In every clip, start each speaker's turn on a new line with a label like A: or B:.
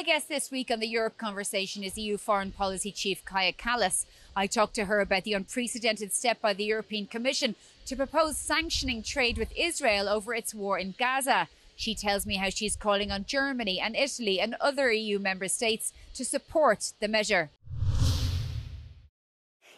A: My guest this week on the Europe Conversation is EU Foreign Policy Chief Kaja Kallas. I talked to her about the unprecedented step by the European Commission to propose sanctioning trade with Israel over its war in Gaza. She tells me how she's calling on Germany and Italy and other EU member states to support the measure.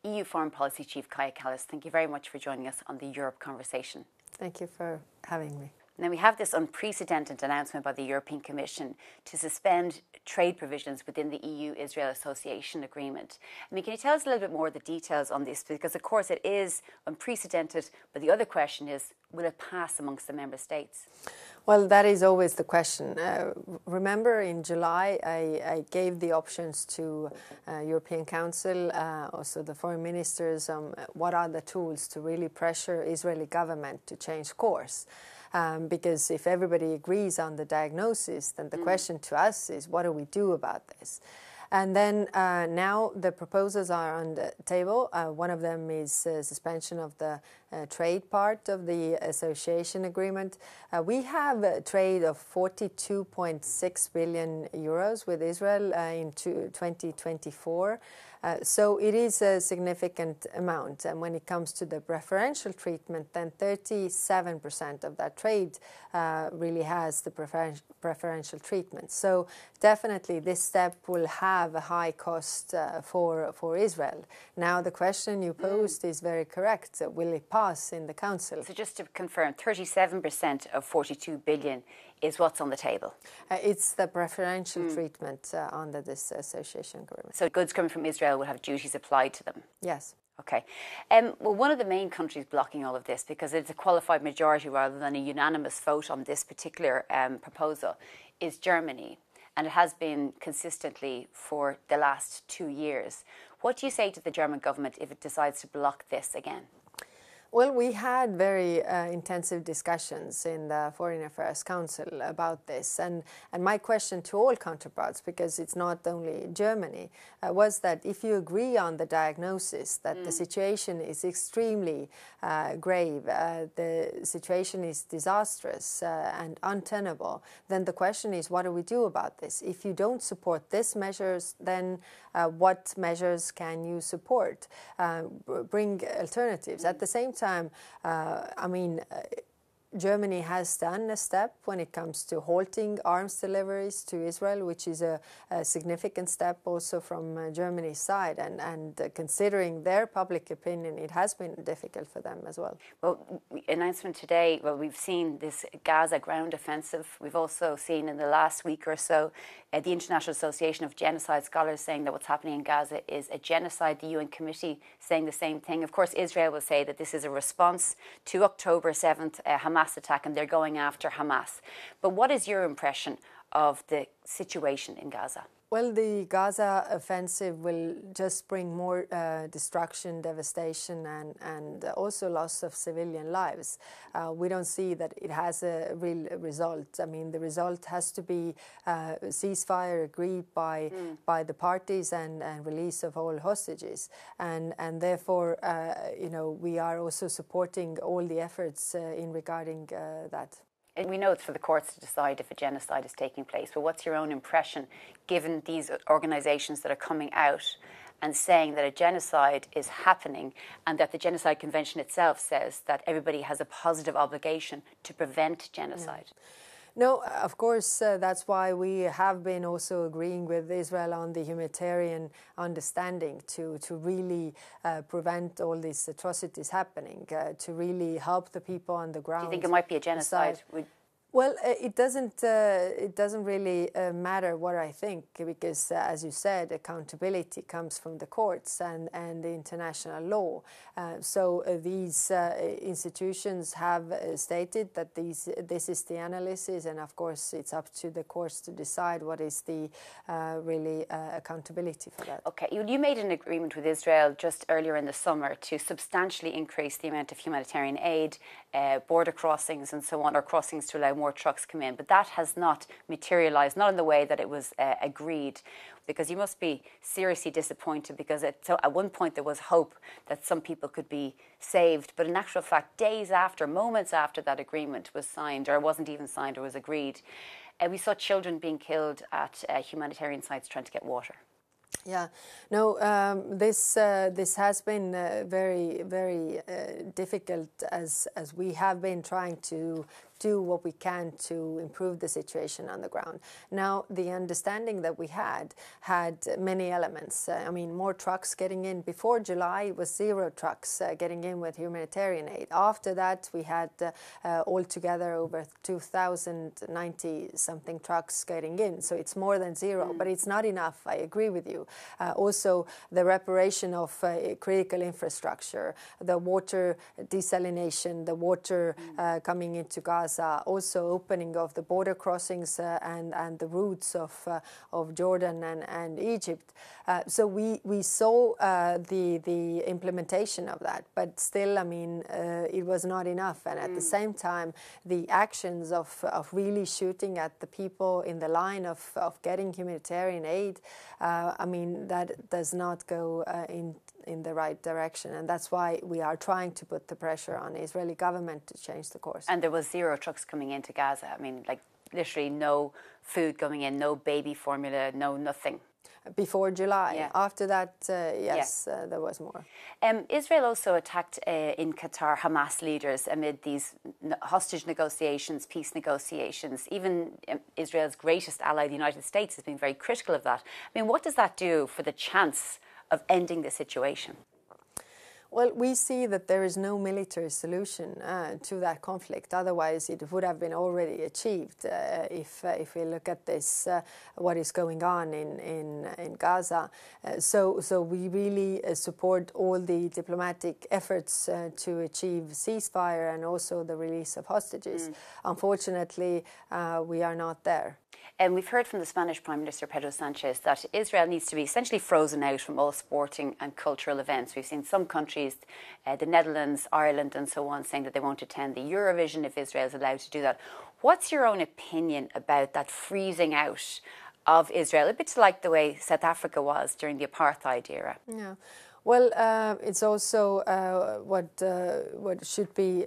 A: EU Foreign Policy Chief Kaja Kallas, thank you very much for joining us on the Europe Conversation.
B: Thank you for having me.
A: Now, we have this unprecedented announcement by the European Commission to suspend trade provisions within the EU-Israel Association Agreement. I mean, can you tell us a little bit more of the details on this? Because, of course, it is unprecedented, but the other question is, will it pass amongst the member states?
B: Well, that is always the question. Remember, in July, I gave the options to European Council, also the foreign ministers, what are the tools to really pressure Israeli government to change course. Because if everybody agrees on the diagnosis, then the question to us is, what do we do about this? And then now the proposals are on the table. One of them is suspension of the trade part of the association agreement. We have a trade of 42.6 billion euros with Israel in 2024. So it is a significant amount. And when it comes to the preferential treatment, then 37% of that trade really has the preferential treatment. So definitely this step will have a high cost for Israel. Now the question you posed is very correct. Will it pass in the Council?
A: So just to confirm, 37% of 42 billion is what's on the table?
B: It's the preferential treatment under this association agreement.
A: So goods coming from Israel will have duties applied to them?
B: Yes.
A: Okay. Well, one of the main countries blocking all of this, because it's a qualified majority rather than a unanimous vote on this particular proposal, is Germany. And it has been consistently for the last 2 years. What do you say to the German government if it decides to block this again?
B: Well, we had very intensive discussions in the Foreign Affairs Council about this. And my question to all counterparts, because it's not only Germany, was that if you agree on the diagnosis that the situation is extremely grave, the situation is disastrous and untenable, then the question is, what do we do about this? If you don't support these measures, then what measures can you support? Bring alternatives. At the same time, Germany has done a step when it comes to halting arms deliveries to Israel, which is a significant step also from Germany's side. And considering their public opinion, it has been difficult for them as well.
A: Well, announcement today, well, we've seen this Gaza ground offensive. We've also seen in the last week or so the International Association of Genocide Scholars saying that what's happening in Gaza is a genocide. The UN committee saying the same thing. Of course, Israel will say that this is a response to October 7th Hamas attack, and they're going after Hamas. But what is your impression of the situation in Gaza?
B: Well, the Gaza offensive will just bring more destruction, devastation, and also loss of civilian lives. We don't see that it has a real result. I mean, the result has to be ceasefire agreed by the parties and release of all hostages. And therefore, we are also supporting all the efforts in regarding that.
A: And we know it's for the courts to decide if a genocide is taking place, but what's your own impression, given these organisations that are coming out and saying that a genocide is happening and that the Genocide Convention itself says that everybody has a positive obligation to prevent genocide?
B: Yeah. No, of course, that's why we have been also agreeing with Israel on the humanitarian understanding to really prevent all these atrocities happening, to really help the people on the ground.
A: Do you think it might be a genocide?
B: Well, it doesn't really matter what I think, because, as you said, accountability comes from the courts and the international law. So these institutions have stated that this is the analysis, and of course it's up to the courts to decide what is the really accountability for that.
A: Okay, you made an agreement with Israel just earlier in the summer to substantially increase the amount of humanitarian aid, border crossings and so on, or crossings to allow more trucks come in, but that has not materialised, not in the way that it was agreed, because you must be seriously disappointed, because at one point there was hope that some people could be saved, but in actual fact, days after, moments after that agreement was signed, or wasn't even signed or was agreed, We saw children being killed at humanitarian sites trying to get water.
B: Yeah, no, this has been very, very difficult as we have been trying to do what we can to improve the situation on the ground. Now, the understanding that we had many elements. I mean, more trucks getting in. Before July, it was 0 trucks getting in with humanitarian aid. After that, we had altogether over 2,090-something trucks getting in. So it's more than 0, but it's not enough. I agree with you. Also, the reparation of critical infrastructure, the water desalination, the water coming into Gaza, also opening of the border crossings and the routes of Jordan and Egypt. So we saw the implementation of that, but still, I mean, it was not enough. And at the same time, the actions of really shooting at the people in the line of getting humanitarian aid, I mean, that does not go in the right direction, and that's why we are trying to put the pressure on the Israeli government to change the course.
A: And there was 0 trucks coming into Gaza. I mean, like literally no food going in, no baby formula, no nothing.
B: Before July. Yeah. After that, yes, there was more.
A: Israel also attacked in Qatar Hamas leaders amid these hostage negotiations, peace negotiations. Even Israel's greatest ally, the United States, has been very critical of that. I mean, what does that do for the chance of ending the situation?
B: Well, we see that there is no military solution to that conflict. Otherwise, it would have been already achieved. If we look at this, what is going on in Gaza, so we really support all the diplomatic efforts to achieve ceasefire and also the release of hostages. Unfortunately, we are not there.
A: And we've heard from the Spanish Prime Minister Pedro Sanchez that Israel needs to be essentially frozen out from all sporting and cultural events. We've seen some countries, the Netherlands, Ireland and so on, saying that they won't attend the Eurovision if Israel is allowed to do that. What's your own opinion about that freezing out of Israel? A bit like the way South Africa was during the apartheid era.
B: Yeah. Well, it's also what should be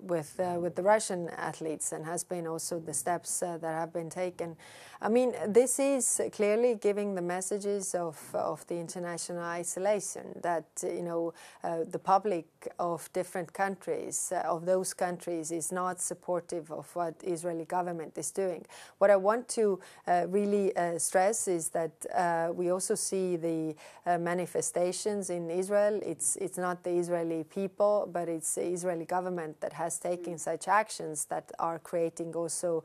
B: with the Russian athletes, and has been also the steps that have been taken. I mean, this is clearly giving the messages of the international isolation that, you know, the public of different countries, of those countries, is not supportive of what Israeli government is doing. What I want to really stress is that we also see the manifestations in Israel. It's not the Israeli people, but it's the Israeli government that has taken such actions that are creating also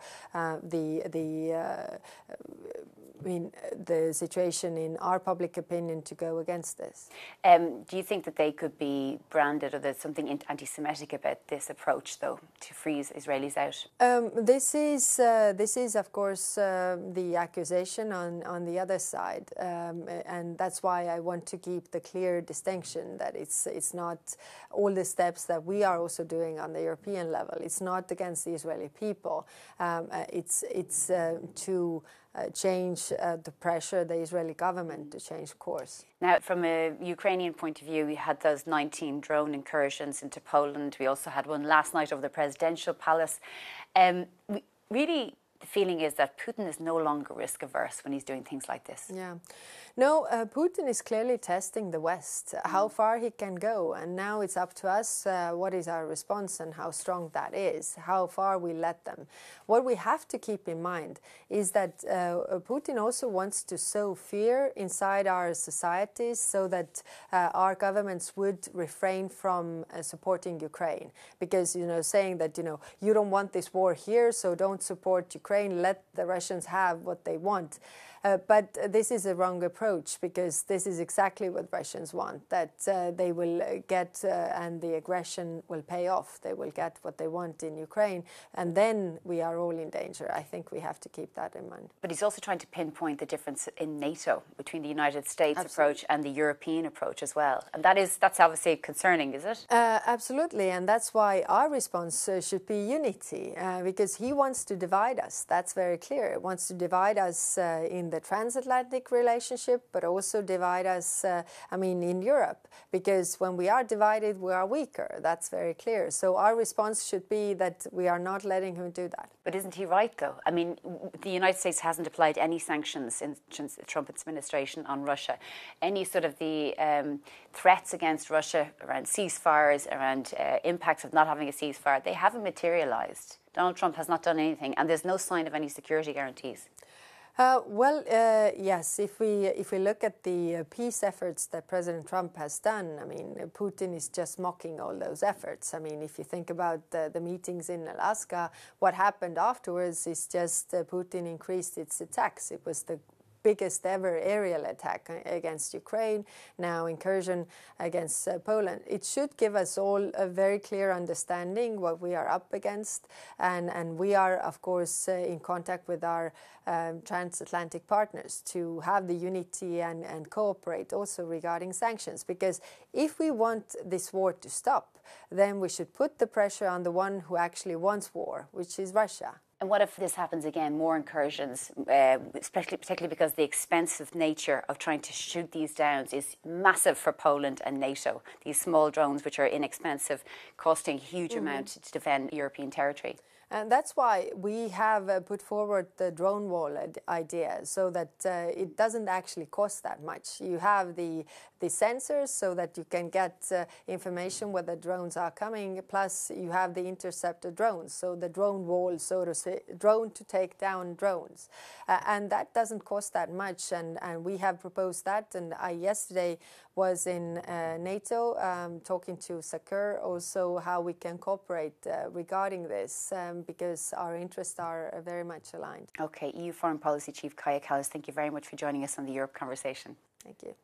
B: the situation in our public opinion to go against this.
A: Do you think that they could be branded, or there's something anti-Semitic about this approach, though, to freeze Israelis out?
B: This is of course the accusation on the other side, and that's why I want to keep the clear distinction that it's not all the steps that we are also doing on the European level. It's not against the Israeli people. It's to change the pressure the Israeli government to change course.
A: Now, from a Ukrainian point of view, we had those 19 drone incursions into Poland. We also had one last night over the presidential palace. Really, the feeling is that Putin is no longer risk averse when he's doing things like this.
B: Yeah. No, Putin is clearly testing the West, how far he can go. And now it's up to us what is our response and how strong that is, how far we let them. What we have to keep in mind is that Putin also wants to sow fear inside our societies so that our governments would refrain from supporting Ukraine. Because, you know, saying that, you know, you don't want this war here, so don't support Ukraine, let the Russians have what they want. But this is a wrong approach, because this is exactly what Russians want, that they will get and the aggression will pay off. They will get what they want in Ukraine, and then we are all in danger. I think we have to keep that in mind.
A: But he's also trying to pinpoint the difference in NATO between the United States approach and the European approach as well. And that's obviously concerning, is it?
B: Absolutely, and that's why our response should be unity, because he wants to divide us. That's very clear. He wants to divide us in the transatlantic relationship, but also divide us, in Europe, because when we are divided, we are weaker. That's very clear. So our response should be that we are not letting him do that.
A: But isn't he right, though? I mean, the United States hasn't applied any sanctions since the Trump administration on Russia. Any sort of the threats against Russia around ceasefires, around impacts of not having a ceasefire, they haven't materialised. Donald Trump has not done anything, and there's no sign of any security guarantees.
B: Yes, if we look at the peace efforts that President Trump has done, I mean, Putin is just mocking all those efforts. I mean, if you think about the meetings in Alaska, what happened afterwards is just Putin increased its attacks. It was the biggest ever aerial attack against Ukraine, now incursion against Poland. It should give us all a very clear understanding what we are up against, and we are, of course, in contact with our transatlantic partners to have the unity and cooperate also regarding sanctions, because if we want this war to stop, then we should put the pressure on the one who actually wants war, which is Russia.
A: And what if this happens again, more incursions, particularly because the expensive nature of trying to shoot these down is massive for Poland and NATO, these small drones which are inexpensive, costing a huge amount to defend European territory?
B: And that's why we have put forward the drone wall idea, so that it doesn't actually cost that much. You have the sensors so that you can get information where the drones are coming, plus you have the interceptor drones, so the drone wall, so to say, drone to take down drones. And that doesn't cost that much, and we have proposed that. And I yesterday was in NATO talking to Sakur also how we can cooperate regarding this, because our interests are very much aligned.
A: Okay, EU Foreign Policy Chief Kaja Kallas, thank you very much for joining us on the Europe Conversation.
B: Thank you.